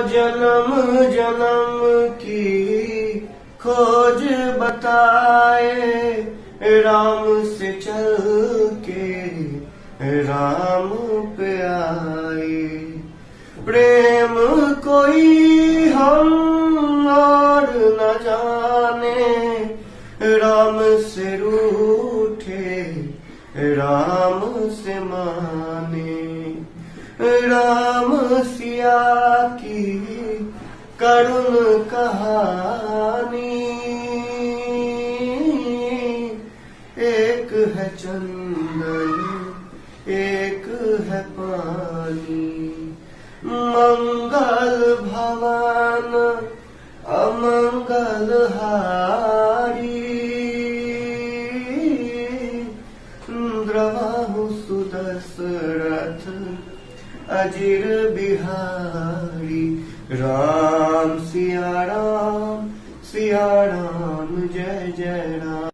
जन्म जन्म की खोज बताए, राम से चल के राम पे आए। प्रेम कोई हम और न जाने, राम से रूठे राम से माने। राम सिया की करुण कहानी, एक है चंदन एक है पानी। मंगल भवन अमंगल हारी, द्रवाहु सुदशरथ अजिर बिहारी। राम सिया राम जय जय राम।